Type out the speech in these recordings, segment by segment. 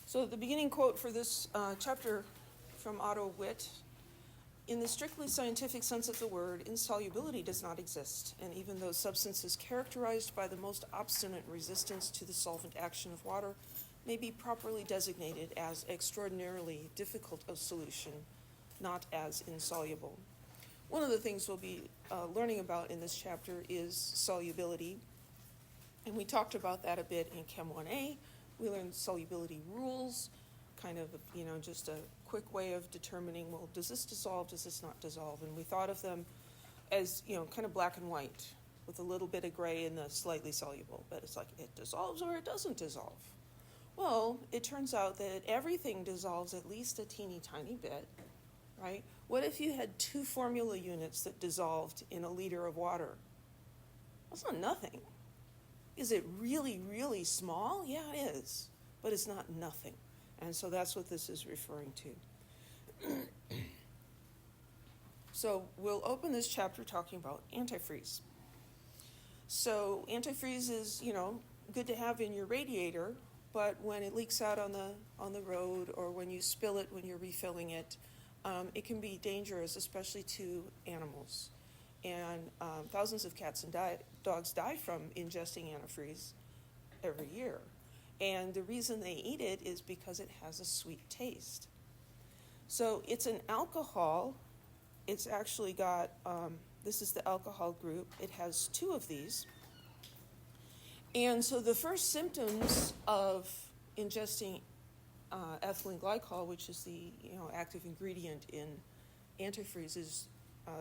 So the beginning quote for this chapter from Otto Witt: "In the strictly scientific sense of the word, insolubility does not exist, and even those substances characterized by the most obstinate resistance to the solvent action of water may be properly designated as extraordinarily difficult of solution, not as insoluble." One of the things we'll be learning about in this chapter is solubility, and we talked about that a bit in Chem 1A. We learned solubility rules, kind of, just a quick way of determining, well, does this dissolve, does this not dissolve? And we thought of them as, kind of black and white, with a little bit of gray in the slightly soluble. But it's like, it dissolves or it doesn't dissolve. Well, it turns out that everything dissolves at least a teeny tiny bit, right? What if you had 2 formula units that dissolved in a liter of water? That's not nothing. Is it really, really small? Yeah, it is. But it's not nothing. And so that's what this is referring to. So we'll open this chapter talking about antifreeze. So antifreeze is, good to have in your radiator, but when it leaks out on the road, or when you spill it when you're refilling it, it can be dangerous, especially to animals. And thousands of cats and dogs die from ingesting antifreeze every year. And the reason they eat it is because it has a sweet taste. So it's an alcohol. It's actually got, this is the alcohol group. It has 2 of these. And so the first symptoms of ingesting ethylene glycol, which is the active ingredient in antifreeze, is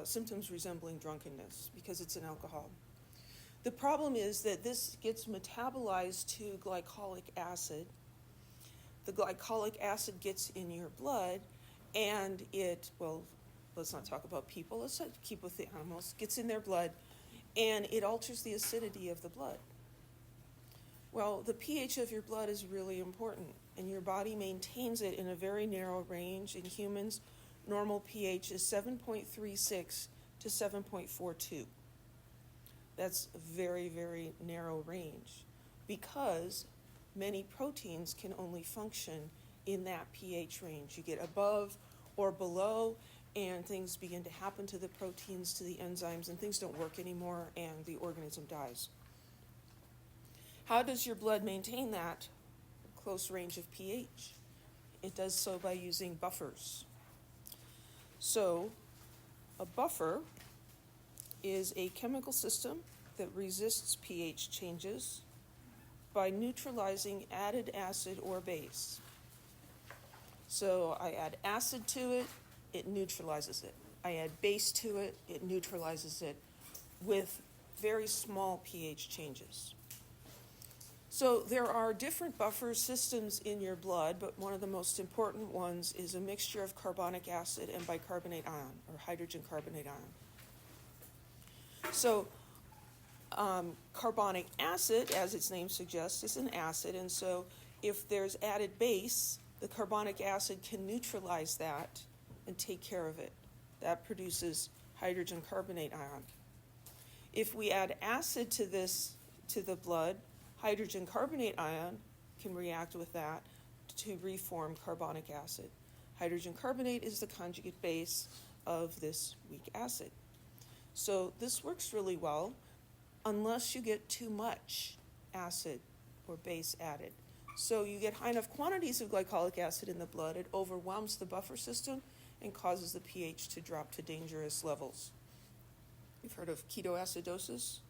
symptoms resembling drunkenness because it's an alcohol. The problem is that this gets metabolized to glycolic acid. The glycolic acid gets in your blood, and let's not talk about people, let's keep with the animals, gets in their blood, and it alters the acidity of the blood. Well, the pH of your blood is really important, and your body maintains it in a very narrow range. In humans, normal pH is 7.36 to 7.42. That's a very, very narrow range because many proteins can only function in that pH range. You get above or below, and things begin to happen to the proteins, to the enzymes, and things don't work anymore, and the organism dies. How does your blood maintain that close range of pH? It does so by using buffers. So, a buffer is a chemical system that resists pH changes by neutralizing added acid or base. So I add acid to it, it neutralizes it. I add base to it, it neutralizes it with very small pH changes. So there are different buffer systems in your blood, but one of the most important ones is a mixture of carbonic acid and bicarbonate ion, or hydrogen carbonate ion. So carbonic acid, as its name suggests, is an acid, and so if there's added base, the carbonic acid can neutralize that and take care of it. That produces hydrogen carbonate ion. If we add acid to the blood, hydrogen carbonate ion can react with that to reform carbonic acid. Hydrogen carbonate is the conjugate base of this weak acid. So this works really well unless you get too much acid or base added. So you get high enough quantities of glycolic acid in the blood, it overwhelms the buffer system and causes the pH to drop to dangerous levels. You've heard of ketoacidosis?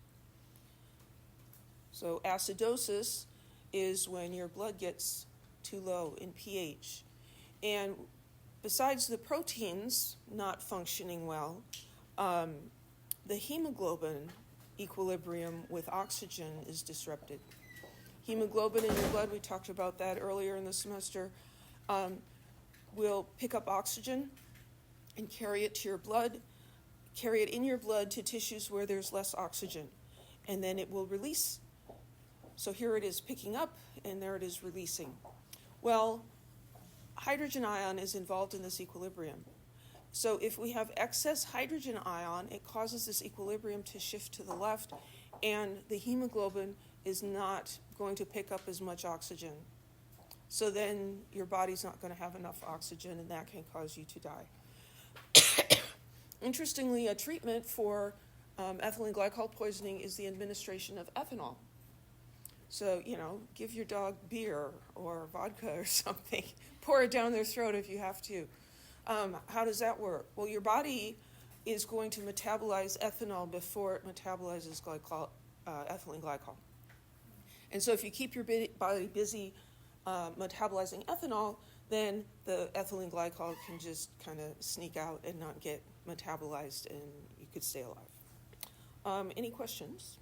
So acidosis is when your blood gets too low in pH. And besides the proteins not functioning well, the hemoglobin equilibrium with oxygen is disrupted. Hemoglobin in your blood, we talked about that earlier in the semester, will pick up oxygen and carry it to your blood, carry it in your blood to tissues where there's less oxygen, and then it will release. So here it is picking up, and there it is releasing. Well, hydrogen ion is involved in this equilibrium. So if we have excess hydrogen ion, it causes this equilibrium to shift to the left, and the hemoglobin is not going to pick up as much oxygen. So then your body's not going to have enough oxygen, and that can cause you to die. Interestingly, a treatment for ethylene glycol poisoning is the administration of ethanol. So, give your dog beer or vodka or something. Pour it down their throat if you have to. How does that work? Well, your body is going to metabolize ethanol before it metabolizes ethylene glycol. And so if you keep your body busy metabolizing ethanol, then the ethylene glycol can just kind of sneak out and not get metabolized, and you could stay alive. Any questions?